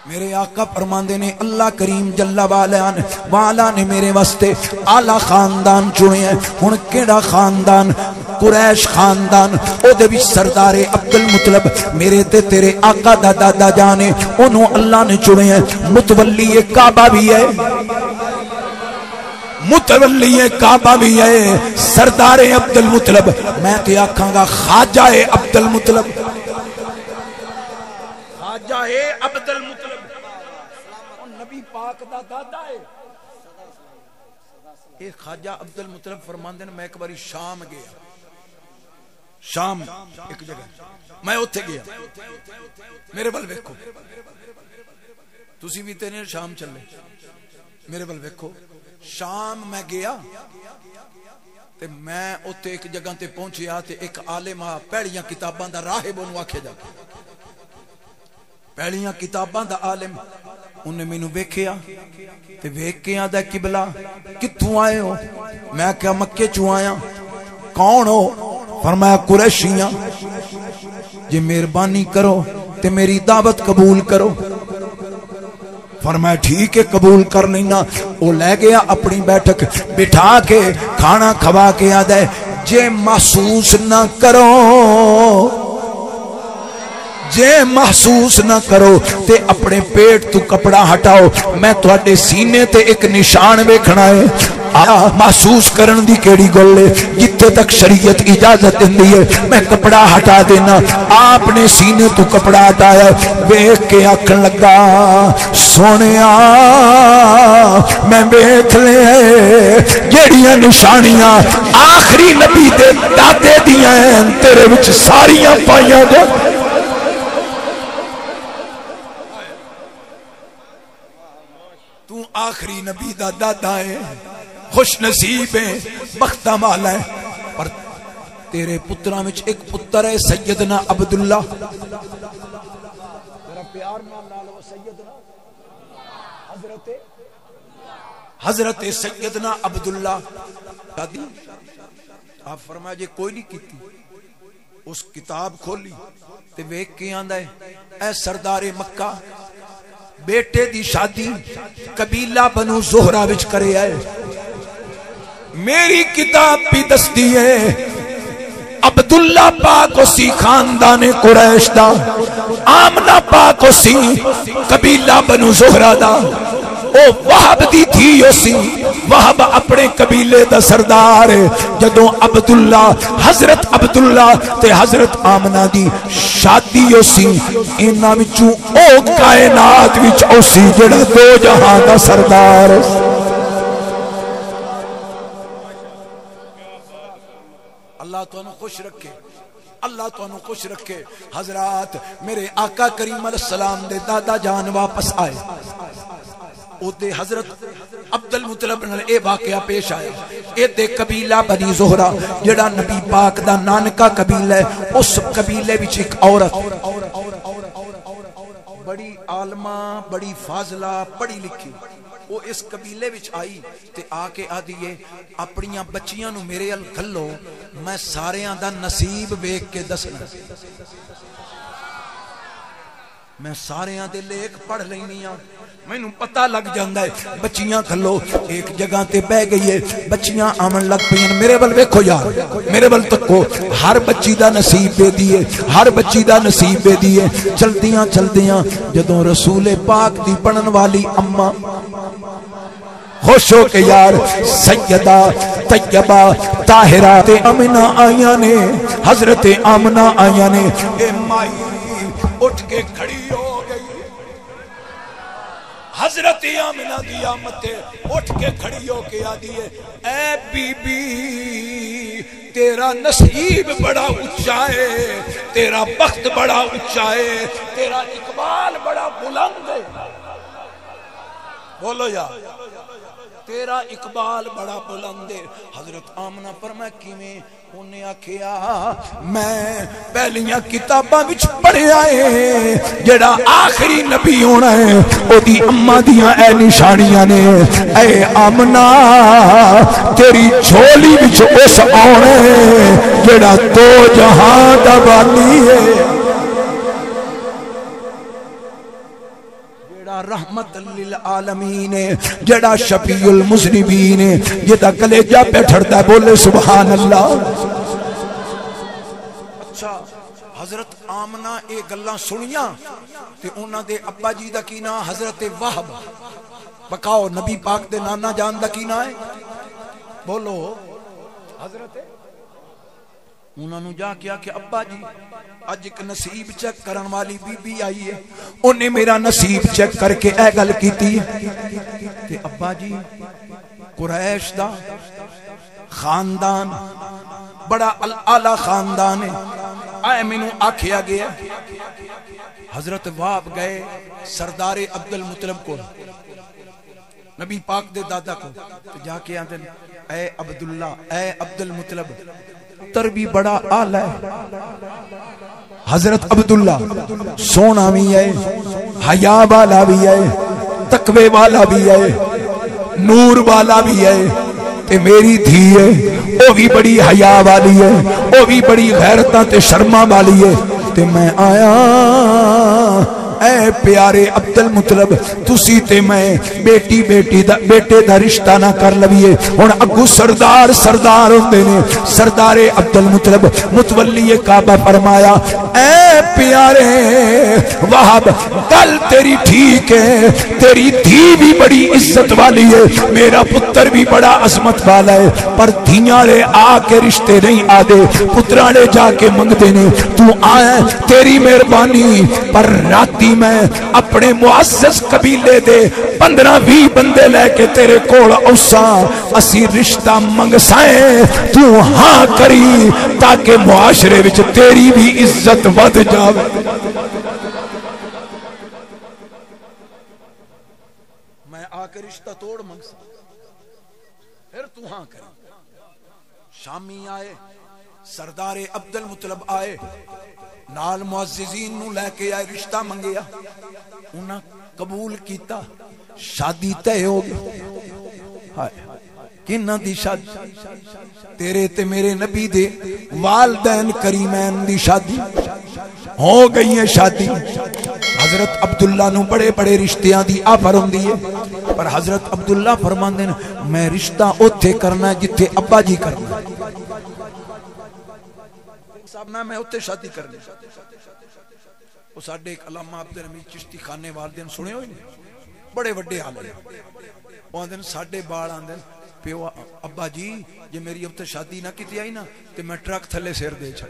میرے آقا فرماندے نے اللہ کریم جل والا نے میرے واسطے اعلی خاندان چنے ہیں. ہن کیڑا خاندان؟ قریش خاندان. او دے وچ سردار عبد المطلب میرے تے تیرے آقا دا دادا جانے انہوں اللہ نے چنے ہیں. متولی کعبہ بھی ہے، متولی کعبہ بھی ہے سردار عبد المطلب. میں تے آکھاں گا خواجہ عبد المطلب، خواجہ عبد المطلب نبی پاک دا دادا ہے. اے خواجہ عبد المطلب فرماندے نے میں ایک باری شام گیا، شام ایک جگہ میں اوتھے گیا. میرے بل ویکھو، تسی بھی تے شام چلے، میرے بل ویکھو. شام میں گیا تے میں اوتھے ایک جگہ تے پہنچیا تے ایک عالم پہلیاں کتاباں دا راہب اونوں آکھے جا کے پہلیاں کتاباں دا عالم انہیں مینوں ویکھیا تے ویکھ کے آندا قبلہ کتھوں آئے ہو؟ میں کہا مکے چوں آیا. کون ہو؟ فرمایا قریشیاں. جی مہربانی کرو تے میری دعوت قبول کرو. فرمایا ٹھیک ہے قبول کر لینا. وہ لے گیا اپنی بیٹھک بٹھا کے کھانا کھوا کے آدھا ہے جے محسوس نہ کرو، جے محسوس نہ کرو تے اپنے پیٹ تو کپڑا ہٹاؤ، میں تواڈے سینے تے ایک نشان ویکھنا ہے. محسوس کرن دی کیڑی گل ہے؟ جتھے تک شریعت اجازت دیندی ہے میں کپڑا ہٹا دینا. آپ نے سینے تو کپڑا ہٹایا، ویکھ کے آکھن لگا سونیا میں ویکھ لے جیڑیاں نشانیاں آخری نبی دے دادے دیاں ہیں تیرے وچ ساریاں پائیاں جان. تو آخری نبی دا دادا ہے، خوش نصیب ہے، بختہ والا ہے. پر تیرے پتراں وچ ایک پتر ہے سیدنا عبداللہ. میرا پیار نال لو سیدنا حضرت سیدنا عبداللہ. آپ فرمایا جے کوئی نہیں کیتی. اس کتاب کھولی تے ویکھ کے آندا ہے اے سردار مکہ بیٹے دی شادی قبیلہ بنو زہرہ وچ کرے آئے. میری کتاب بھی دستی ہے عبداللہ پاک اسی خاندان قریش دا، آمنہ پاک اسی قبیلہ بنو زہرہ دا. او وہب دی تھی اسی، وہب اپنے قبیلے دا سردار ہے. جدوں عبداللہ حضرت عبداللہ تے حضرت آمنہ دی شادی اسی انہاں وچوں او کائنات وچ اسی جڑا دو جہاں دا سردار ہے. اللہ تو انہوں خوش رکھے، اللہ تو انہوں خوش رکھے. حضرات میرے آقا کریم علیہ السلام دے دادا جان واپس آئے. او دے حضرت عبد المطلب نال اے واقعہ پیش آیا. اے دے قبیلہ بنی زہرہ جڑا نبی پاک دا نانکا قبیلہ ہے، اس قبیلے وچ ایک عورت بڑی عالمہ بڑی فاضلہ پڑھی لکھی وہ اس قبیلے وچ آئی تے آ کے آدھیے اپنیاں بچیاں نو میرے ال کھلو میں ساریاں دا نصیب ویکھ کے دسنا، میں ساریاں دے لیک پڑھ لینیاں مینوں پتہ لگ جاندا ہے. بچیاں کھلو ایک جگہ تے بہ گئی ہے، بچیاں آمن لگ پئیں. میرے بل ویکھو یار، میرے بل تکو، ہر بچی دا نصیب دے دیے، ہر بچی دا نصیب دے دیے. چلدیاں چلدیاں جدوں رسول پاک دی پڑھن والی اماں خوش ہو کے یار سیدہ طیبہ طاہرہ تے آمنہ آئیاں نے، حضرت آمنہ آئیاں نے. اے مائی اٹھ کے کھڑی ہو گئی. حضرت آمنہ دی آمد اٹھ کے کھڑی ہو کے آدھی ہے اے بی بی تیرا نصیب بڑا اونچا ہے، تیرا بخت بڑا اونچا ہے، تیرا اقبال بڑا بلند ہے. بولو یا تیرا اقبال بڑا بلند ہے. حضرت آمنہ فرمایا کیویں؟ انہیں آکھیا میں پہلیاں کتاباں وچ پڑھیا ہے جڑا آخری نبی ہونا ہے او دی اماں دیاں اے نشانیاں نے. اے آمنہ تیری جھولی وچ اس آنا ہے جڑا دو جہاں دا والی ہے. جڑا رحمت للعالمین ہے، جڑا شفیع المذنبین ہے، جدا کلیجہ پہ ٹھڑتا ہے، بولے سبحان اللہ۔ اچھا حضرت آمنہ اے گلاں سنیاں تے انہاں دے ابا جی دا کی نام حضرت وہب، بکاؤ نبی پاک دے نانا جان دا کی نام ہے؟ بولو حضرت انہاں نو جا کیا کہ ابا جی اج ایک نصیب چیک کرن والی بی بی آئی ہے، انہیں میرا نصیب چیک کر کے اے گل کیتی تے ابا جی قریش دا خاندان بڑا اعلی خاندان ہے، آئے مینوں آکھیا گیا۔ حضرت وہب گئے سردار عبد المطلب کو، نبی پاک دے دادا کو، تو جا کے آندے اے عبداللہ اے عبد المطلب تر بھی بڑا آلہ ہے، حضرت عبداللہ سونا بھی ہے، حیا والا بھی ہے، تقوی والا بھی ہے، نور والا بھی ہے، تے میری دھی ہے وہ بھی بڑی حیا والی ہے، وہ بھی بڑی غیرتاں تے شرما والی ہے، تے میں آیا اے پیارے عبد المطلب تسی تے میں بیٹی بیٹے دا رشتہ نہ کر لویے، ہن اگو سردار ہوندے نے، سردار عبد المطلب متولی کعبہ فرمایا اے پیارے وہب گل تیری ٹھیک ہے، تیری دھی بھی بڑی عزت والی ہے، میرا پتر بھی بڑا عظمت والا ہے، پر دھیاں لے آ کے رشتے نہیں آدے، پتراں لے جا کے منگدے نے، تو آیا تیری مہربانی، پر راتی میں اپنے معزز قبیلے دے 15-20 بندے لے کے تیرے کول اوساں اسی رشتہ منگ سائیں، تو ہاں کری تاکہ معاشرے وچ تیری بھی عزت ود جاوے۔ میں آ کے رشتہ توڑ منگ سا پھر تو ہاں کری۔ شامی آئے، سردار عبد المطلب آئے، نال معززین نو لے کے آئے، رشتہ منگیا، انہاں قبول کیتا، شادی تے ہو گئی۔ کنہ دی شادی؟ تیرے تے میرے نبی دے والدین کریمین دی شادی ہو گئی ہے۔ شادی حضرت عبداللہ نو بڑے بڑے رشتیاں دی آفر ہوندی ہے، پر حضرت عبداللہ فرماندے نے میں رشتہ اوتھے کرنا ہے جتھے ابا جی کرنا ہے، صاحب نہ میں اوتھے شادی کرنی۔ وہ ساڈے ایک علامہ عبد الحمید چشتی خانے والدین سنے ہوئے نہیں، بڑے وڈے عالم، وہ آندے ساڈے بال آندے پیو ابا جی جے میری اوتھے شادی نہ کیتی آئی نا تے میں ٹرک تھلے سیر دے چھڑ۔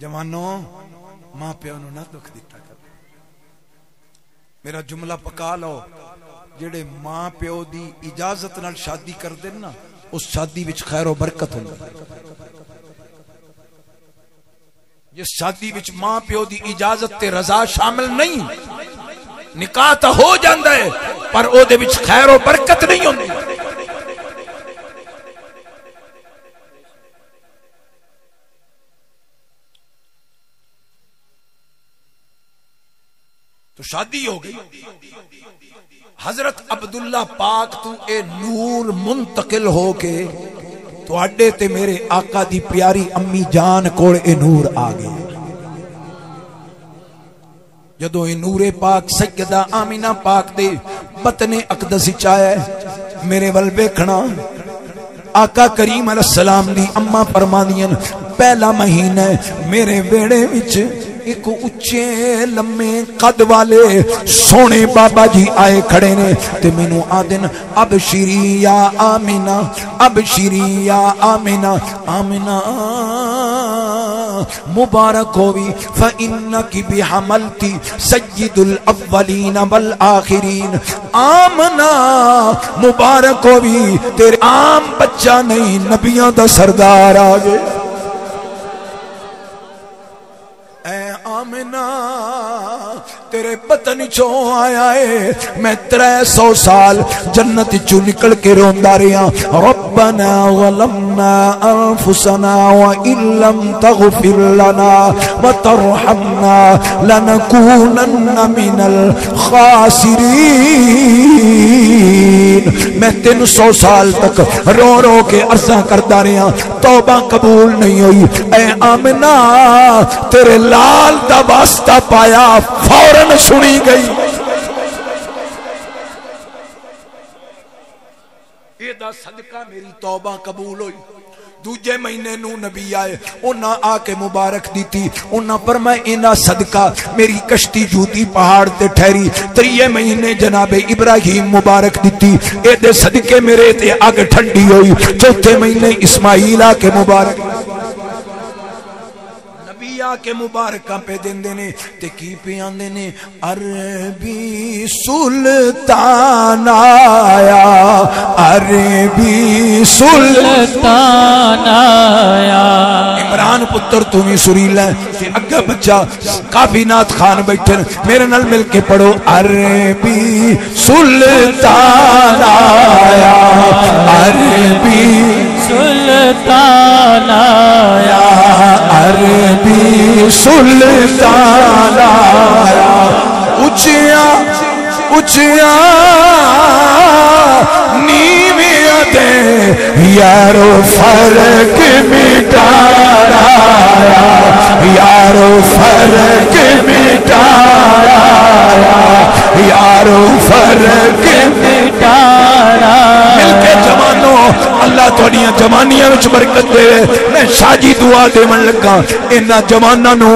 جوانوں ماں پیو نو نہ دکھ دیتا کر، میرا جملہ پکا لو، جڑے ماں پیو دی اجازت نال شادی کر دیں نا اس شادی وچ خیر و برکت ہوندی۔ جس شادی وچ ماں پیو دی اجازت تے رضا شامل نہیں، نکاح تا ہو جاندا ہے پر او دے وچ خیر و برکت نہیں ہوندی۔ تو شادی ہو گئی، حضرت عبداللہ پاک تو اے نور منتقل ہو کے تو اڈے تے میرے آقا دی پیاری امی جان کوڑ اے نور آگئے۔ جدو اے نور پاک سیدہ آمینہ پاک دے بطن اقدس چاہے میرے ول ویکھنا، آقا کریم علیہ السلام دی اما فرمانیاں پہلا مہینہ میرے ویڑے وچ ایک اچھے لمے قد والے سونے بابا جی آئے کھڑے نے تے مینوں آدن ابشری یا آمینہ، ابشری یا آمینہ، آمینہ مبارک ہوئی فَإِنَّكِ بِحَمَلْتِ سَيِّدُ الْأَوَّلِينَ وَالْآخِرِينَ، آمنہ مبارک ہوئی تیرے عام بچہ نہیں نبیوں دا سردار آگے۔ آمنہ تیرے پتن چوں آیا ہے، میں 300 سال جنت چوں نکل کے روندا رہا، رب ربنا ظلمنا انفسنا وان لم تغفر لنا وترحمنا لنكونن من الخاسرین. میں 300 سال تک رو رو کے عرضاں کرتا رہا توبہ قبول نہیں ہوئی. اے آمنہ تیرے لال دا واسطہ پایا فوراً سنی گئی. یہ دا صدقہ میری توبہ قبول ہوئی. دوجے مہینے نو نبی آئے انہاں آ کے مبارک دیتی. انہاں فرمایا انہاں صدقہ میری کشتی جوتی پہاڑ تے ٹھہری. تریے مہینے جناب ابراہیم مبارک دیتی. اے دے صدقے میرے تے اگ ٹھنڈی ہوئی. چوتھے مہینے اسماعیل آ کے مبارک کے مبارکہ پہ دیندے نے تے کی پہ آندے نے عربی سلطان آیا عربی سلطان آیا. عمران پتر تمہیں سریل ہے اگا بچہ کافی نات خان بیٹھے میرے نال مل کے پڑھو عربی سلطان آیا عربی سلطان آیا عربی سلطان آیا. اچیا اچیا نیویاں دے یارو فرق مٹایا یارو فرق مٹایا یارو فرق مٹایا. مل کے جوانوں اللہ تھوڑیاں جوانیاں وچ برکت دے. میں شاجی دعا دے من لگا انہاں جواناں نو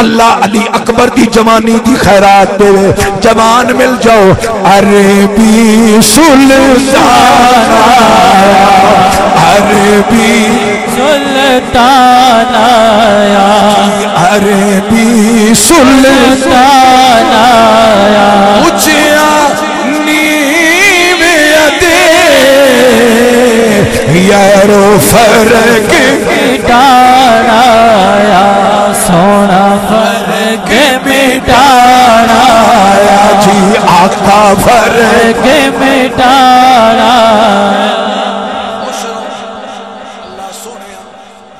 اللہ علی اکبر دی جوانی دی خیرات دے. جوان مل جاؤ عربی سلطان آیا عربی سلطان آیا عربی سلطان آیا. اچیا یارو فرق مٹانا آیا سونا فرق مٹانا آیا جی آقا فرق مٹانا آیا. اللہ سونے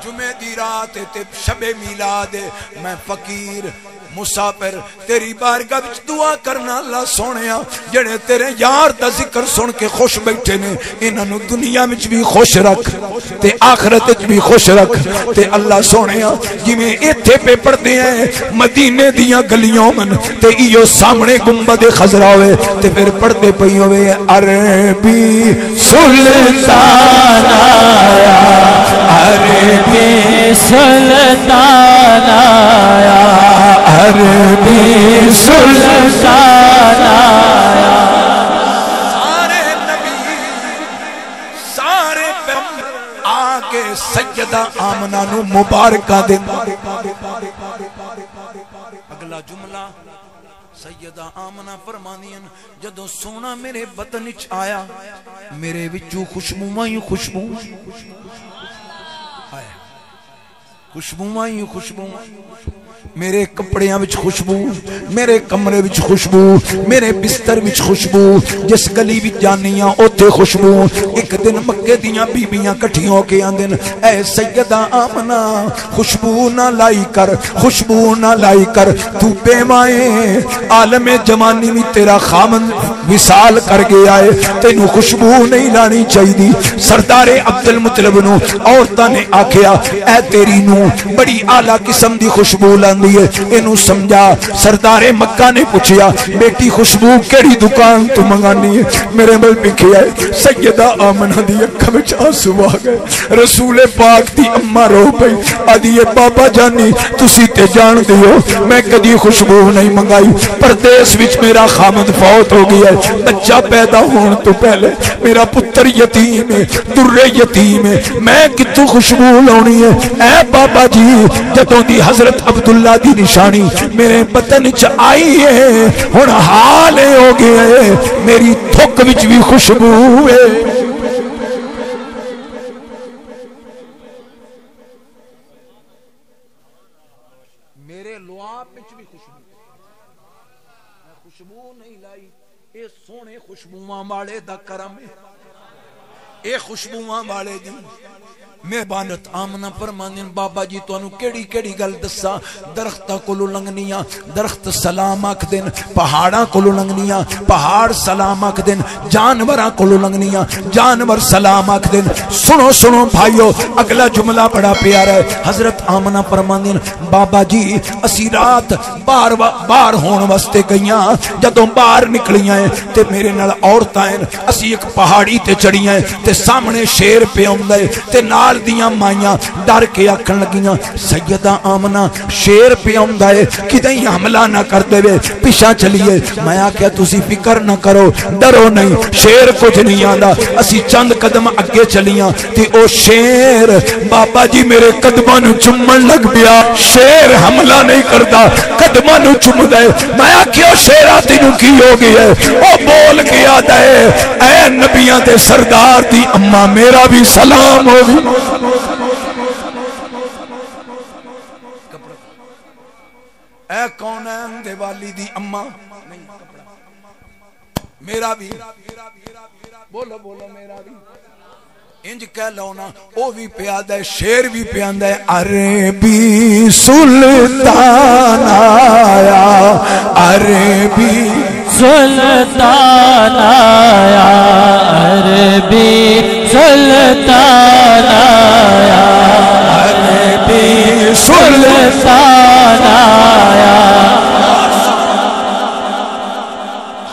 جمعہ دی رات تے شب میلاد میں فقیر مسافر تیری بارگاہ وچ دعا کرنا اللہ سونیا جڑے تیرے یار دا ذکر سن کے خوش بیٹھے نے انہاں نو دنیا وچ بھی خوش رکھ تے آخرت وچ بھی خوش رکھ تے اللہ سونیا جویں ایتھے پہ پڑھدے ہیں مدینے دیاں گلیوں من تے ایو سامنے گنبد خضرا ہوئے تے پھر پڑھدے پئی ہوئے عربی سلطان آیا عربی سلطان آیا عربی سلطان آیا. سارے نبی سارے پیغمبر آگے سیدہ آمنہ نو مبارکہ دے. اگلا جملہ سیدہ آمنہ فرمانیاں جدو سونا میرے بدن وچ آیا میرے وچوں خوشبو مائی خوشبو آیا خوشبو مائی خوشبو میرے کپڑیاں وچ خوشبو میرے کمرے وچ خوشبو میرے بستر وچ خوشبو جس گلی وچ جانیاں اوتھے خوشبو. ایک دن مکے دیاں بیبیاں کٹھی ہو کے آندن اے سیدہ آمنہ خوشبو نہ لائی کر خوشبو نہ لائی کر تو بے مائے عالم جوانی میں تیرا خامن وصال کر گیا ہے تینوں خوشبو نہیں لانی چاہیے. سردار عبد المطلب نو عورتاں نے آکھیا اے تیری نو بڑی اعلی قسم دی خوشبو لاندی ہے اینو سمجھا. سردار مکہ نے پوچھیا بیٹی خوشبو کیڑی دکان تو منگانی ہے میرے مل پکھیا ہے. سیدہ آمنہ دی اکھاں وچ آنسو آ گئے. رسول پاک دی اماں رو پئی آدھی بابا جانی تسی تے جان دیو میں کدی خوشبو نہیں منگائی پردیس وچ میرا خامد فوت ہو گیا ہے بچہ پیدا ہون تو پہلے میرا پتر یتیم ہے در یتیم ہے میں کتوں خوشبو لونی ہے. اے بابا جی جدوں دی حضرت عبداللہ دی نشانی میرے بدن چ آئی ہے ہن حال ہو گیا ہے میری تھک وچ بھی خوشبو ہے. میرے لعاب وچ بھی خوشبو میں خوشبو نہیں لائی اے سونے خوشبوواں والے دا کرم ہے. اے خوشبوواں والے دی مہربانت آمنہ فرماندن بابا جی تو انو کیڑی کیڑی گل دسا درختہ کولو لنگنیاں درخت سلام آکھ دن پہاڑاں کولو لنگنیاں پہاڑ سلام آکھ دن جانوراں کولو لنگنیاں جانور سلام آکھ دن سنو سنو بھائیو اگلا جملہ بڑا پیارا ہے حضرت آمنہ فرماندن بابا جی اسی رات بار ہون واسطے گئیاں جدوں باہر نکلیاں ہیں تے میرے نال عورتاں ہیں اسی ایک پہاڑی تے چڑھیاں ہیں تے سامنے شیر پہ آوندا ہے تے نال دیاں مائیاں ڈر کے آکھن لگیاں سیدہ آمنہ شیر پہ آوندا ہے کدیں حملہ نہ کر دے پیچھے چلیے میں آکھیا تسی فکر نہ کرو ڈرو نہیں شیر کچھ نہیں آندا اسی چند قدم اگے چلیاں تے او شیر بابا جی میرے قدماں نوں چومن لگ پیا شیر حملہ نہیں کردا قدماں نوں چومدا ہے میں آکھیا شیرا تینوں کی ہو گیا ہے او بول کے آدا ہے اے نبیاں دے سردار دی اماں میرا بھی سلام ہوگی اے کونین دے والی دی اماں میرا بھی بولو بولو میرا بھی انج کہہ لونا او بھی پیادہ ہے شیر بھی پیادہ ہے عربی سلطان آیا عربی سلطان آیا عربی سلطان آیا عربی سلطان آیا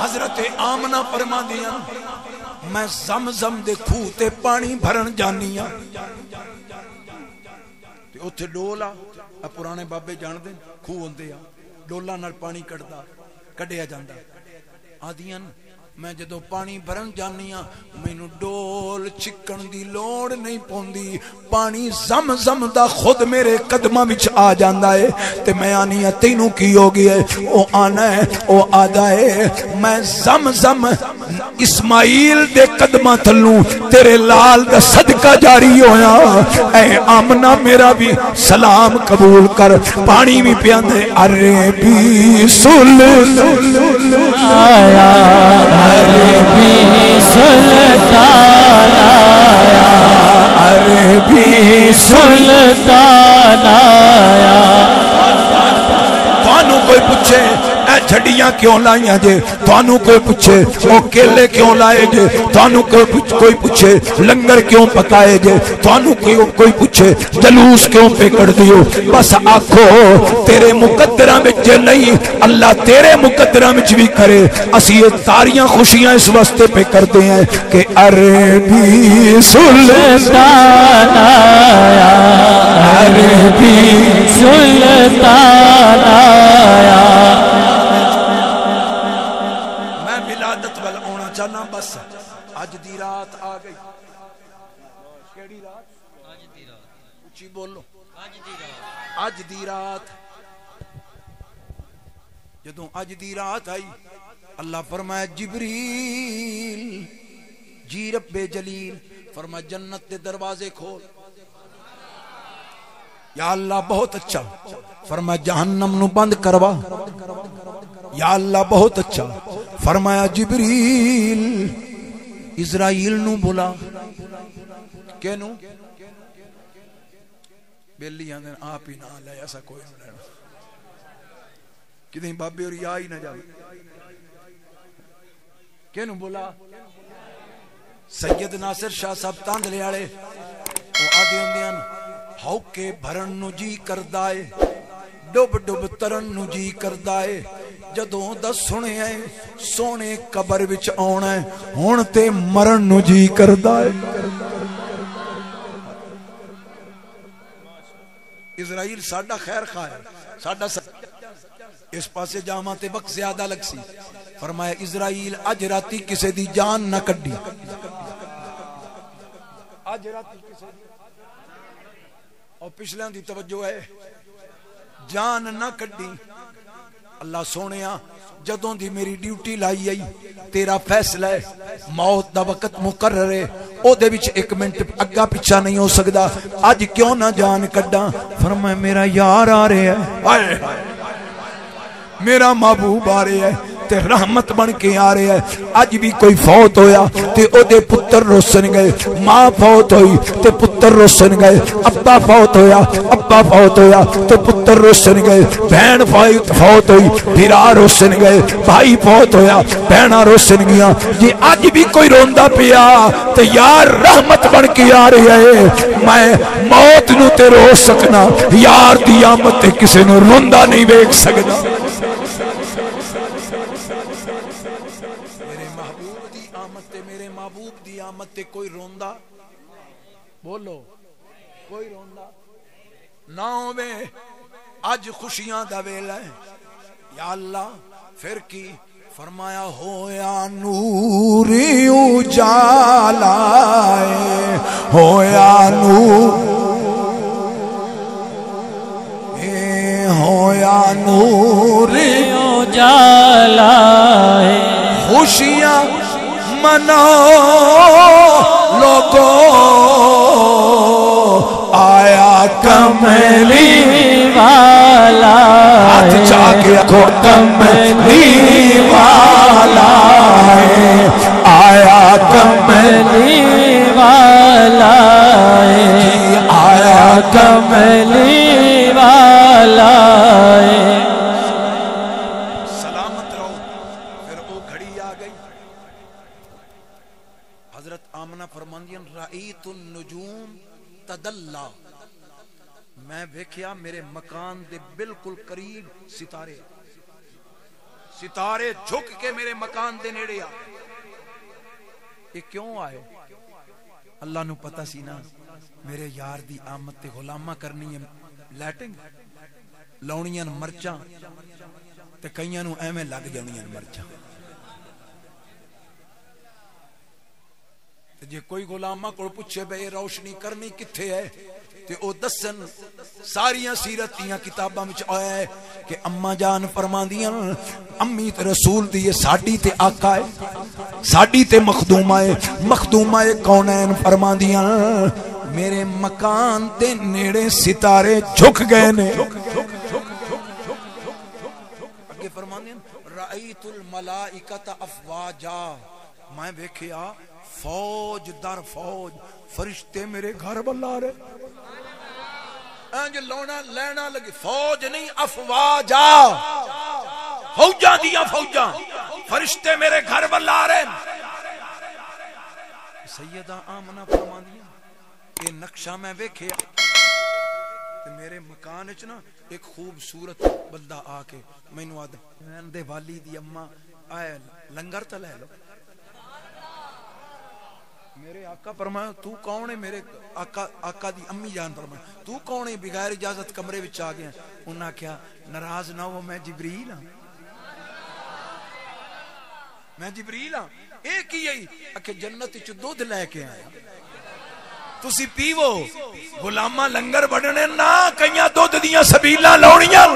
حضرت آمنہ فرما دیا میں زمزم دے کھوہ تے پانی بھرن جانیاں تے اوتھے ڈولا پرانے بابے جان دے کھوہ ہوندے ڈولا نال پانی کڈیا جاندا آدیاں میں جدو پانی بھرن جانیاں مینوں ڈول چکن دی لوڑ نہیں پوندی پانی زم دا خود میرے قدماں وچ آ جاندا ہے تے میں آنیاں تینوں کی ہو گئی ہے او آنا ہے او آدا ہے میں زم اسماعیل دے قدماں تھلوں تیرے لال دا صدقہ جاری ہویا اے آمنہ میرا بھی سلام قبول کر پانی بھی پیاندے عربی سلطان آیا عربی سلطان آیا عربی سلطان آیا توانوں کوئی پوچھے اے جھڑیاں کیوں لائیاں جے توانوں کوئی پوچھے او کیلے کیوں لائے جے توانوں کوئی پوچھے لنگر کیوں پکائے جے توانوں کوئی پوچھے جلوس کیوں پہ کر دیو بس آکھو تیرے مقدرہ میں جے نہیں اللہ تیرے مقدرہ میں بھی کرے اسی یہ تاریاں خوشیاں اس واسطے پہ کرتے ہیں کہ عربی سلطان آیا عربی سلطان آیا چاہنا بس آج دی رات آ گئی کیڑی رات آج دی رات اچھی بولو آج دی رات جدوں آج دی رات آئی اللہ فرمایا جبریل جی رب جلیل فرمایا جنت دے دروازے کھول یا اللہ بہت اچھا فرمایا جہنم نو بند کروا یا اللہ بہت اچھا فرمایا جبریل اسرائیل نو بلا کینو بیلی آندن آپ ہی نہ لے ایسا کوئی نہ لینا کدیں بابے اور یا ہی نہ جاؤ کینو بلا سید ناصر شاہ صاحب تاندلے آڑے وہ آدھے ہوندیاں ہو کے بھرن نو جی کردائے ڈب ڈب ترن نو جی کردائے جدوں دا سنے ہیں سونے قبر وچ آنا ہے ہون تے مرن نو جی کردائے اسرائیل ساڈا خیر خواہ ہے ساڈا اس پاسے جاواں تے وقت زیادہ لگ سی فرمایا اسرائیل اج راتی کسے دی جان نہ کڈی اج راتی کسے دی اور پچھلیاں دی توجہ ہے جان نہ کڈی اللہ سونیا جدوں دی میری ڈیوٹی لائی آئی تیرا فیصلہ ہے موت دا وقت مقرر ہے او دے وچ ایک منٹ اگا پیچھا نہیں ہو سکدا اج کیوں نہ جان کڈاں فرمایا میرا یار آ رہا ہے میرا محبوب آ رہا ہے تے رحمت بن کے آ رہا ہے. اج بھی کوئی فوت ہویا تے او دے پتر روسن گئے, ماں فوت ہوئی تے پتر روسن گئے, ابا فوت ہویا تے پتر روسن گئے, بہن فوت ہوئی بھرا روسن گئے, بھائی فوت ہویا بہنا روسن گیا. جی اج بھی کوئی روندا پیا تے یار رحمت بن کے آ رہی ہے. میں موت نو تے رو سکنا, یار دی آمد تے کسے نو روندا نہیں ویکھ سکدا. میرے محبوب دی آمد تے میرے محبوب دی آمد تے کوئی روندا, بولو کوئی روندا نہ ہوے. اج خوشیاں دا ویلا ہے یا اللہ. پھر کی فرمایا ہویا نور اجالا, ہویا نور اجالا, خوشیاں مناؤ لوگو, آیا کملی والا, ہاتھ چاکے کو کملی والا, آیا کملی والا, آیا کملی والا. سلامت رہو. پھر وہ گھڑی آ گئی. حضرت آمنہ فرماندین رأیت النجوم تدلا, میں دیکھیا میرے مکان دے بالکل قریب ستارے جھک کے میرے مکان دے نیڑے آ. یہ کیوں آئے؟ اللہ نو پتہ سی نا میرے یار دی آمد تے غلامہ کرنی ہے, لیٹنگ لاؤنیاں مرچاں تے کئیاں نو ایویں لگ جانیاں مرچاں. جے کوئی غلامہ کو پوچھے بے روشنی کرنی کتھے ہے تے او دسن. ساریاں سیرت دیاں کتاباں وچ آیا ہے کہ اماں جان فرماندیاں امی تے رسول دی ساڈی تے آقا ہے, ساڈی تے مخدومہ کونین فرماندیاں میرے مکان تے نیڑے ستارے جھک گئے نے. اگے فرماندیاں رأیت الملائکۃ افواجا, میں دیکھیا فوج در فوج فرشتے میرے گھر بلا رہے. انج لونا لینا لگی, فوج نہیں افواجا, فوجاں دیاں فوجاں, فرشتے میرے گھر بلا رہے. سیدہ آمنہ فرماندی یہ نقشہ میں ویکھیا تے میرے مکان وچ نا ایک خوبصورت بندہ آ کے مینوں آدا دے والی دی اماں آئے لنگر تے لے لو. میرے آقا فرمایا تو کون ہے؟ میرے آقا دی امی جان فرمایا تو کون ہے؟ بغیر اجازت کمرے وچ آ گیا. انہاں کہا ناراض نہ ہو, میں جبریل ہاں, میں جبریل ہاں. ایک ہی ہے کہ جنت وچ دودھ لے کے آیا, تسی پیو. غلامہ لنگر بڑھنے نہ کئیاں دودھ دیاں سبیلاں لاؤنیاں.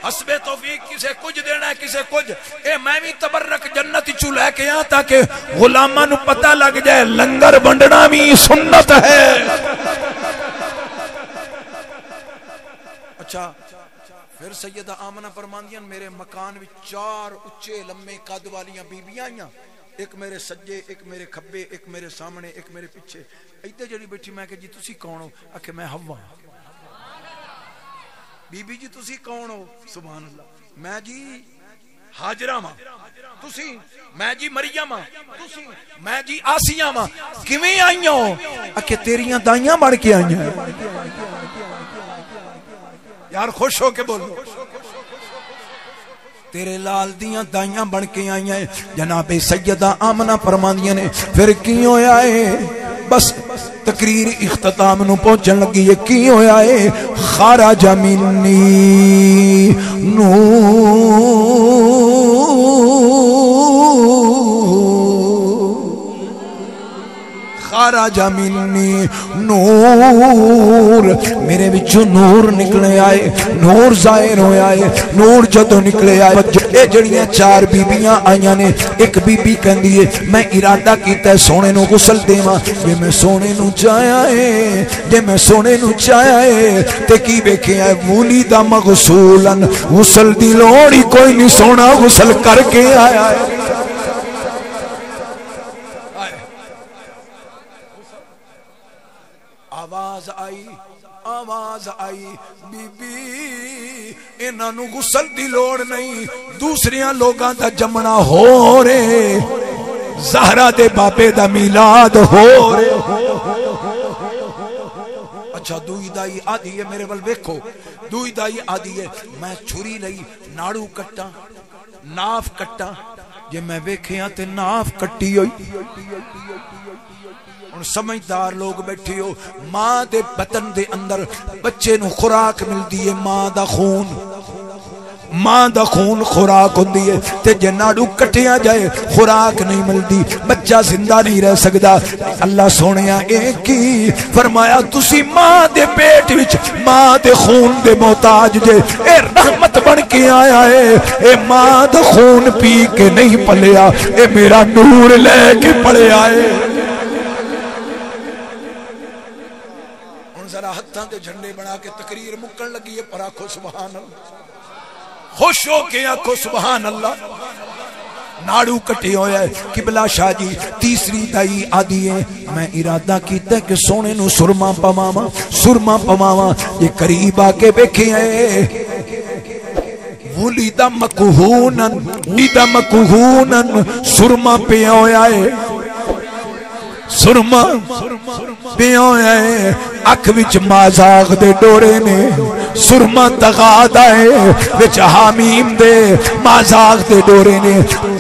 حسب توفیق کسے کچھ دینا ہے کسے کچھ. اے میں بھی تبرک جنت چو لے کے آ تاکہ غلاماں نو پتہ لگ جائے لنگر بنڈنا بھی سنت ہے. اچھا پھر سیدہ آمنہ فرماندیاں میرے مکان وچ 4 اچھے لمبے قد والیاں بیبیاں آئیاں, ایک میرے سجے, ایک میرے کھبے, ایک میرے سامنے, ایک میرے پیچھے. ایتھے جڑی بیٹھی میں کہ جی تسی کون ہو؟ کہ میں حوا. بی بی جی تسی کون ہو؟ سبحان اللہ. میں جی حاجرہ ماں, تسی. میں جی مریم ماں, تسی. میں جی آسیہ ماں. کیویں آئیاں ہو؟ کہ تیریاں دائیاں بڑھ کے آئیاں. یار خوش ہو کے بولو. تیرے لال دیاں دائیاں بن کے آئیاں. جناب سیدہ آمنہ فرماندیاں نے پھر کی ہویا ہے؟ بس تقریر اختتام نو پہنچن لگی ہے. کی ہویا ہے؟ خارج منی نور خرج منی نور، میرے وچوں نور نکلے آئے، نور ظاہر ہوئے آئے، نور جدو نکلے آئے۔ اے جڑیاں چار بیبیاں آئیاں نے، ایک بی بی کہندی ہے میں ارادہ کیتا ہے سونے نو غسل دیواں، جے میں سونے نو چاہیا ہے، جے میں سونے نو چاہیا ہے تے کی ویکھیا ہے ولید مغسولا، غسل دی لوڑ ہی کوئی نہیں، سونا غسل کر کے آیا ہے۔ آواز آئی، آواز آئی، بی بی انہاں نو غسل دی لوڑ نہیں، دوسریاں لوگاں دا جمنا ہو رہے، زہرا دے بابے دا میلاد ہو رہے۔ اچھا دوئی دائی آدھی ہے، میرے ول ویکھو، دوئی دائی آدھی ہے میں چھری لئی ناڑو کٹا، ناف کٹا، جے میں ویکھیاں تے ناف کٹی ہوئی۔ اور سمجھدار لوگ بیٹھے ہو، ماں دے بطن دے اندر بچے نو خوراک ملدی ہے، ماں دا خون، ماں دا خون خوراک ہوندی ہے، تے جے ناڑو کٹیا جائے خوراک نہیں ملدی، بچہ زندہ نہیں رہ سکدا۔ اللہ سونیا ایک ہی فرمایا تسی ماں دے پیٹ وچ ماں دے خون دے محتاج جے، اے رحمت بن کے آیا ہے، اے ماں دا خون پی کے نہیں پلیا، اے میرا نور لے کے پڑیا ہے۔ ذرا ہتھاں دے جھنڈے بنا کے تقریر مکن لگی ہے، پر آکھو سبحان اللہ، خوش ہو کے آکھو سبحان اللہ۔ ناڑو کٹے ہویا ہے۔ قبلہ شاہ جی تیسری دائی آدھی ہے میں ارادہ کیتا ہے کہ سونے نو سرما پواواں، سرما پواواں، یہ قریب آ کے بیٹھے ہیں۔ ولید مکہونا، ولید مکہونا، سرما پہ ہویا ہے، سرما پہ ہویا ہے، اکھ وچ مازاغ دے ڈورے نے، سرما تغاد آئے وچ حامیم دے مازاغ دے ڈورے نے۔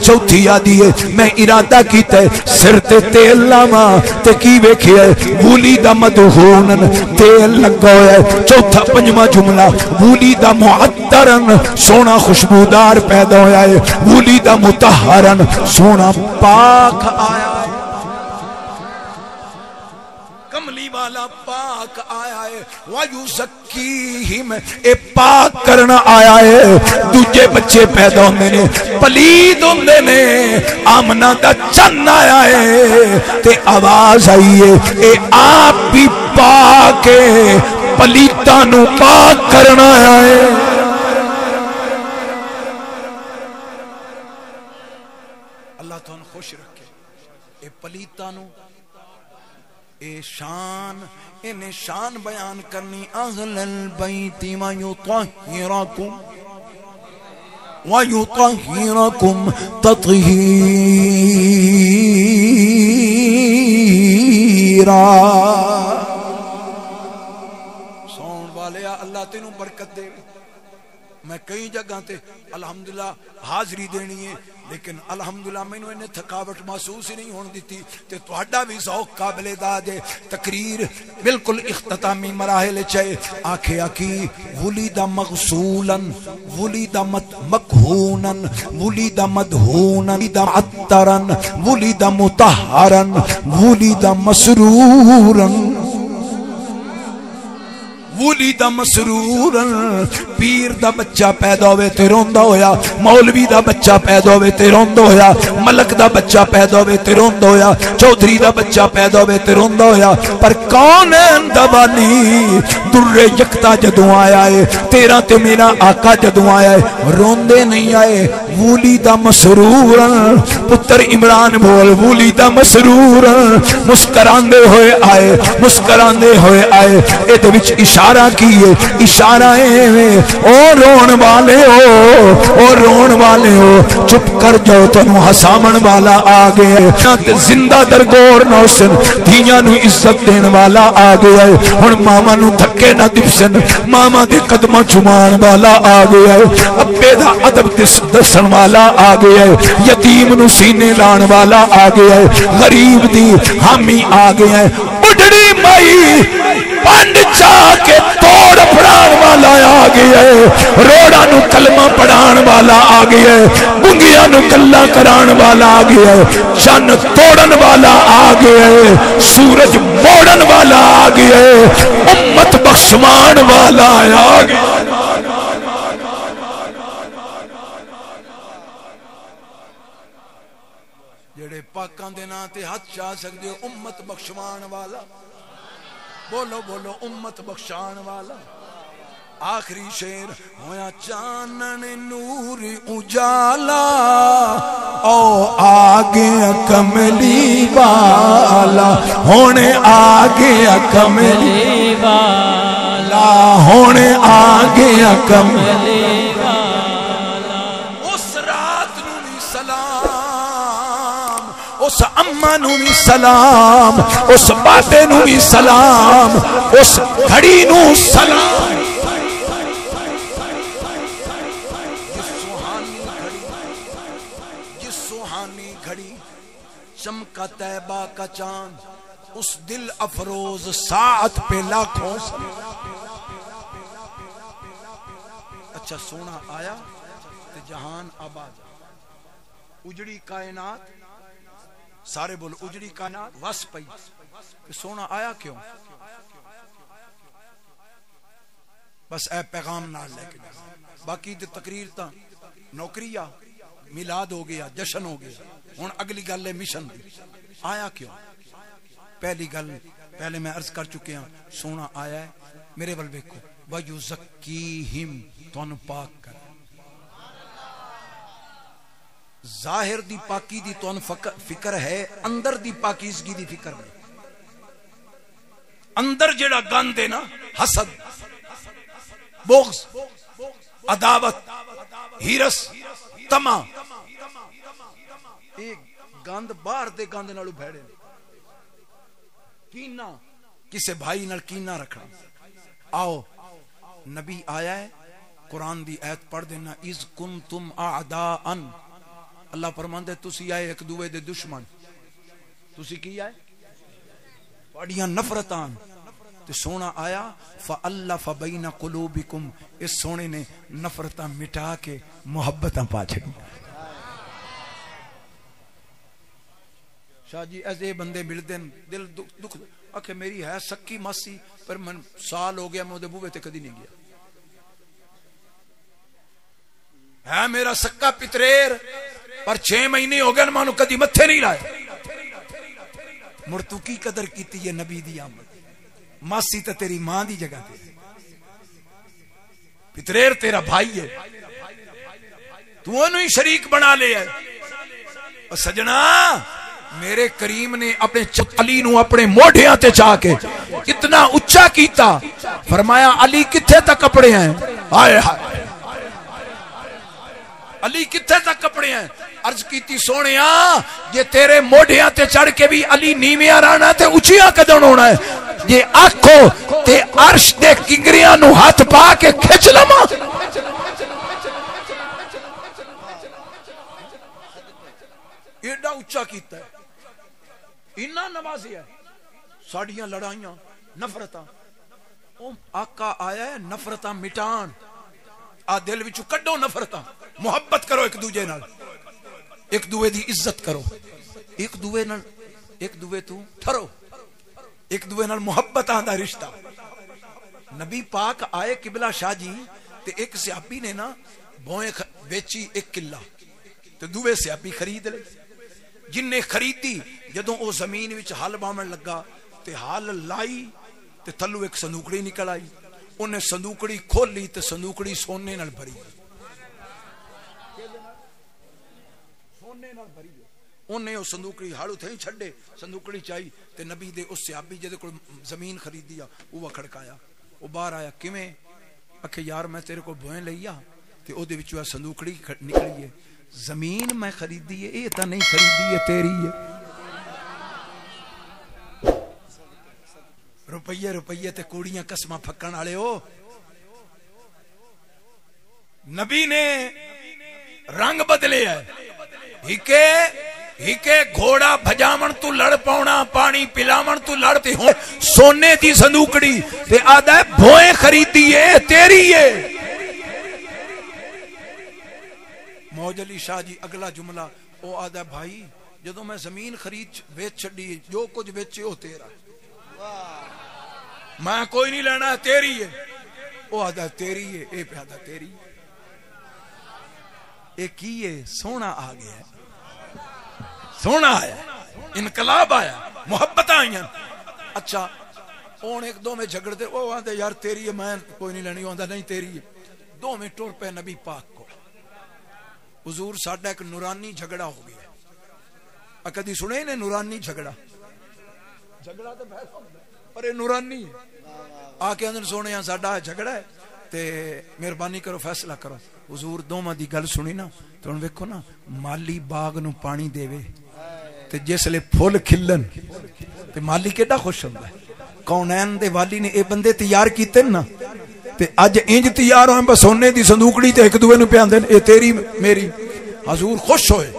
چوتھی آدھی ہے میں ارادہ کیتا ہے سر تے تیل لاواں تے کی ویکھیا ہے ولید مدہونن، تیل لگا ہویا ہے۔ چوتھا پنجواں جملہ ولید معطرن، سونا خوشبودار پیدا ہویا ہے، ولید مطہرن، سونا پاک آیا، کملی والا پاک آیا ہے، وَيُزَكِّيهِمْ، اے پاک کرنا آیا ہے۔ دوجے بچے پیدا ہوندے نے پلید ہوندے نے، آمنہ دا چن آیا ہے تے آواز آئی ہے اے آپ بھی پاک ہے، پلیتاں نو پاک کرنا آیا ہے۔ اللہ تو ان خوش رکھے، اے پلیتاں نو اے شان، انہیں شان بیان کرنی، اہل البیت ویطہرکم ویطہرکم تطہیرا۔ سون والے اللہ تینوں برکت دے۔ میں کئی جگہ تے الحمدللہ حاضری دینی ہے، لیکن الحمدللہ میں نے تھکاوٹ محسوس ہی نہیں ہون دیتی، تے تہاڈا بھی ذوق قابل داد ہے۔ تقریر بالکل اختتامی مراحل چاہے آکھیا کی ولید مغسولا، ولید مکہونا، ولید مدہونا، ولید معطرا، ولید مطہرا، ولید مسرورا، ولید مسرورا۔ پیر دا بچہ پیدا ہوئے تے روندا ہویا، مولوی دا بچہ پیدا ہوئے تے روندا ہویا، ملک دا بچہ پیدا ہوئے تے روندا ہویا، چودھری دا بچہ پیدا ہوئے تے روندا ہویا، پر کون اندبانی در یکتا جدوں آیا ہے، تیرا تے میرا آقا جدوں آیا ہے، روندے نہیں آئے، ولید مسرورا۔ پتر عمران بول ولید مسرورا، مسکراندے ہوئے آئے، مسکراندے ہوئے آئے۔ اے دے وچ اشارہ کیے، اشارہ ہے او رون والے ہو، او رون والے ہو، چپ کر جاؤ تنو ہسامن والا آگئے، زندہ درگور نوسن، دھیاں نو عزت دین والا آگئے، ہن ماما نو دھکے نہ دپسن، ماما دے قدمہ چمان والا آگئے، ابے دا عدب دسن والا آگئے، یتیم نو سینے لان والا آگئے، غریب دی حامی آگئے، بڑھڑی مائی پانڈ چاہ کے توڑ پڑان والا آ گیا ہے، روڑا نو کلمہ پڑھان والا آ گیا ہے، گنگیاں نو گلاں کران والا آ گیا ہے، چن توڑن والا آ گیا ہے، سورج موڑن والا آ گیا ہے، امت بخشوان والا آ گیا۔ جڑے پاکاں دے نام تے ہاتھ چا سکدے ہو، امت بخشوان والا، بولو بولو امت بخشان والا۔ آخری شیر ہویا چانن نور اجالا او آگے کملی والا، ہونے آگے کملی والا، ہونے آگے کملی والا۔ اس رات نو بھی سلام، اس اماں نو بھی سلام، اس بابے نو بھی سلام، اس گھڑی نو سلام۔ جس سوہانی گھڑی چمکا طیبہ کا چاند، اس دل افروز ساعت پہ لاکھوں اچھا سونا آیا تے جہان آباد، اجڑی کائنات، سارے بول اجڑی کائنات وس پئی، سونا آیا کیوں؟ بس اے پیغام نال لے کے باقی تے تقریر تا نوکری آ میلاد ہو گیا، جشن ہو گیا، ہن اگلی گل ہے مشن دی۔ آیا کیوں؟ پہلی گل پہلے میں عرض کر چکے ہاں، سونا آیا ہے میرے ول ویکھو، وَيُزَكِّيهِمْ تُن پاک کر، ظاہر دی پاکی دی تُن فکر ہے، اندر دی پاکیزگی دی فکر نہیں۔ اندر جڑا گند ہے نا، حسد، بغض، عداوت، ہیرس، تما، ایک گند باہر دے گند نالو بھیڑے، کینہ، کسے بھائی نال کینہ رکھنا۔ آؤ نبی آیا ہے، قرآن دی آیت پڑھ دینا، اِذْ كُنْتُمْ أَعْدَاءً، اللہ فرماندے تسی آئے ایک دوے دے دشمن، تسی کی آئے بڑیاں نفرتان، تو سونا آیا فَأَلَّفَ بَيْنَ قُلُوبِكُمْ، اس سونے نے نفرتاں مٹا کے محبتاں پا چھڑی۔ شاہ جی ایسے بندے ملتے ہیں دل دکھ آکھے میری ہے سکی ماسی، پر من سال ہو گیا میں دے بوے تے کدی نہیں گیا، ہے میرا سکا پتریر پر 6 مہینے ہو گئے مانو کدی متھے نہیں لائے۔ مرتو کی قدر کیتی ہے نبی دی آمد، ماسی تے تیری ماں دی جگہ تے، پتریر تیرا بھائی ہے، تو انہوں ہی شریک بنا لے ہے۔ اور سجنا میرے کریم نے اپنے علی نو اپنے موڑھیاں تے چاہ کے اتنا اچھا کیتا، فرمایا علی کتھے تک کپڑے ہیں، آئے ہائے علی کتھے تک کپڑے ہیں، عرض کیتی سونیا یہ تیرے موڑھیاں تے چڑھ کے بھی علی نیویاں رہنا تے اچھیاں کدن ہونا ہے، یہ آنکھو تے عرش دے کنگریاں نو ہاتھ پا کے کھچ لما۔ ایڈا اچھا کیتا ہے، انہاں نوازی ہے، ساڑیاں لڑائیاں نفرتاں، آقا آیا ہے نفرتاں مٹان، آ دل وچوں کڈو نفرتاں، محبت کرو ایک دوجے نال، ایک دوے دی عزت کرو، ایک دوے نال ایک دوے تو ٹھرو، ایک دوے نال محبت آندا رشتہ۔ نبی پاک آئے قبلہ شاہ جی تے ایک صحابی نے نا بوئیں بیچی 1 کلا تے دوے صحابی خرید لے، جن نے خریدی جدوں او زمین وچ ہل باون لگا تے ہل لائی تے تھلو ایک صندوقڑی نکل آئی، انہیں صندوقڑی کھولی تے صندوقڑی سونے نال بھری، سونے نال بھری، انہیں او صندوقڑی ہاڑو تھیں چھڑے، صندوقڑی چاہی تے نبی دے اس صحابی جدے کو زمین خریدیا وہ کھڑکایا، وہ باہر آیا کیویں، اکھے یار میں تیرے کو بوئیں لیا تے او دے وچوں صندوقڑی نکلی ہے، زمین میں خریدی ہے، اے تا نہیں خریدی ہے تیری ہے، روپیے تے کوڑیاں قسمہ پھکن والے ہو۔ نبی نے رنگ بدلے ہے، ہکے گھوڑا بھجاون تو لڑ پاؤنا، پانی پلاون تو لڑتے ہوں، سونے دی صندوقڑی تے آدھا ہے بھوئیں خریدی ہے تیری ہے، موج علی شاہ جی اگلا جملہ او آدھا بھائی جدو میں زمین خرید ویچ چھڑی جو کچھ بیچے ہو تیرا میں کوئی نہیں لینا ہے تیری ہے او آدھا تیری ہے اے پہ آدھا تیری اے کی ہے سونا آ گیا سونا آیا انقلاب آیا محبت آئیں اچھا اون ایک دو میں جھگڑ دے وہ آدھے یار تیری ہے میں کوئی نہیں لینی آدھا نہیں تیری ہے دو میں ٹور پہ نبی پاک کو حضور ساڈا ایک نورانی جھگڑا ہو گیا کدی سنے نے نورانی جھگڑا جھگڑا تو پر یہ نورانی آ کے اندر سونے ساڈا جھگڑا ہے تے مہربانی کرو فیصلہ کرو حضور دوواں دی گل سنی نا تو ہن ویکھو نا مالی باغ نو پانی دیوے تے جس لے پھول کھلن تے مالی کیڈا خوش ہوندا ہے کونین دے والی نے اے بندے تیار کیتے نا تے اج انج تیار ہوئے بس سونے دی صندوقڑی تے ایک دوے نو پیاندے اے تیری میری حضور خوش ہوئے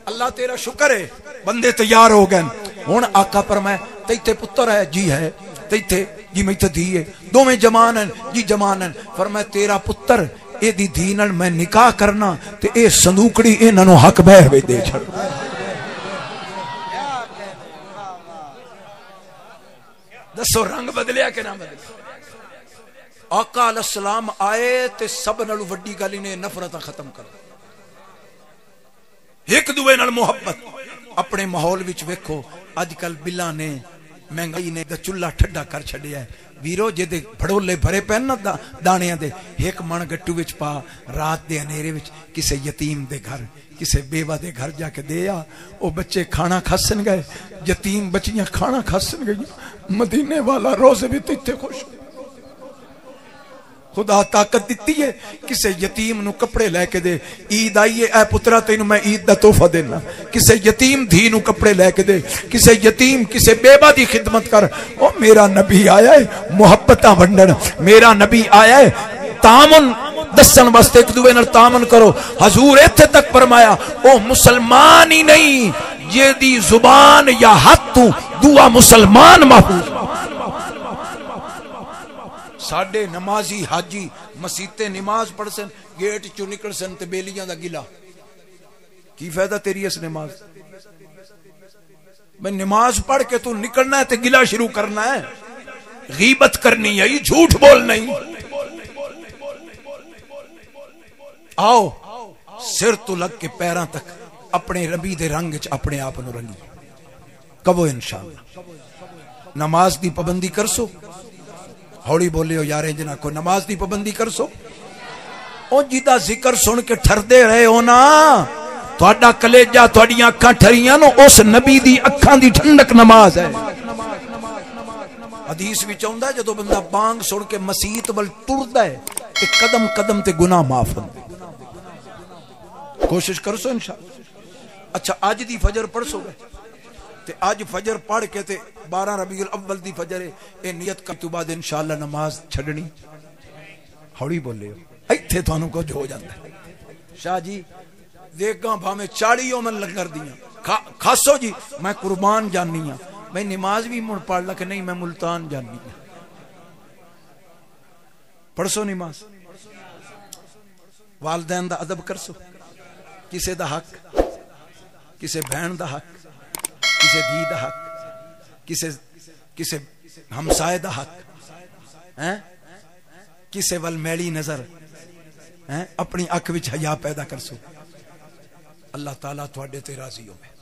اللہ تیرا شکر ہے بندے تیار ہو گئے ہن آقا فرمائے تیتے پتر ہے جی ہے تیتے جی میں تے دی ہے دو میں جمان ہیں جی جمان ہیں فرمائے تیرا پتر اے دی دینن میں نکاح کرنا تے اے صندوقڑی انہاں نو حق بہ وے دے چھڑ دسو رنگ بدلیا کہ نہ بدلیا آقا علیہ السلام آئے تے سب نالو وڈی گل انہیں نفرت ختم کر ایک دوے نال محبت اپنے ماحول وچ ویکھو اج کل بلا نے مہنگائی نے چولہا ٹھڈا کر چھڈیا ہے ویرو جے دے بھڑولے بھرے پین نا دانیاں دے ایک من گٹو وچ پا رات دے انیرے وچ کسے یتیم دے گھر کسے بیوہ دے گھر جا کے دیا او بچے کھانا کھاسن گئے یتیم بچیاں کھانا کھاسن گئی مدینے والا روزے بھی تے خوش خدا طاقت دیتی ہے کسے یتیم نو کپڑے لے کے دے عید آئیے اے پترا تینو میں عید دا تحفہ دینا کسے یتیم دھی نو کپڑے لے کے دے کسے یتیم کسے بیوہ دی خدمت کر او میرا نبی آیا ہے محبتاں ونڈن میرا نبی آیا ہے تامن دسن واسطے ایک دوے نال تامن کرو حضور ایتھے تک فرمایا او مسلمان ہی نہیں یہ دی زبان یا ہاتھ تو دعا مسلمان محفوظ ساڑھے نمازی حاجی مسیتے نماز پڑھ سن گیٹ چو نکل سن تے بیلیاں دا گلا کی فائدہ تیری اس نماز میں نماز پڑھ کے تو نکلنا ہے تے گلا شروع کرنا ہے غیبت کرنی ہے جھوٹ بولنا ہی آؤ سر تو لگ کے پیران تک اپنے ربی دے رنگ چ اپنے آپ نو رنگی کبو انشاءاللہ نماز دی پابندی کر سو ہوڑی بولے ہو یارے جنا کو نماز دی پابندی کر سو او جیدہ ذکر سن کے ٹھر دے رہے ہو نا تھوڑا کلیجہ تھوڑی اکھاں ٹھریاں نو اس نبی دی اکھاں دی ٹھنڈک نماز ہے حدیث بھی چاہندہ ہے جدو بندہ بانگ سن کے مسیت بل ٹردہ ہے کہ قدم قدم تے گناہ معاف ہوں کوشش کر سو انشاءاللہ اچھا آج دی فجر پڑھ سو گئے تے آج فجر پڑھ کے تے 12 ربیع الاول دی فجر ہے اے نیت کر تو بعد انشاءاللہ نماز چھڑنی ہوڑی بولے ہو ایتھے تو انہوں کو جو ہو جاتا ہے شاہ جی دیکھاں بھا میں 40 من لنگر دیا خاصو جی میں قربان جاننی ہوں میں نماز بھی مڑ پڑھ لکھ نہیں میں ملتان جاننی ہوں پڑھ سو نماز والدین دا ادب کر سو کسے دا حق کسے بہن دا حق کسے دی دا حق کسے ہمسائے دا حق کسے ول میلی نظر اپنی اکھ وچ حیا پیدا کر سو اللہ تعالیٰ تواڈے تے راضی ہوے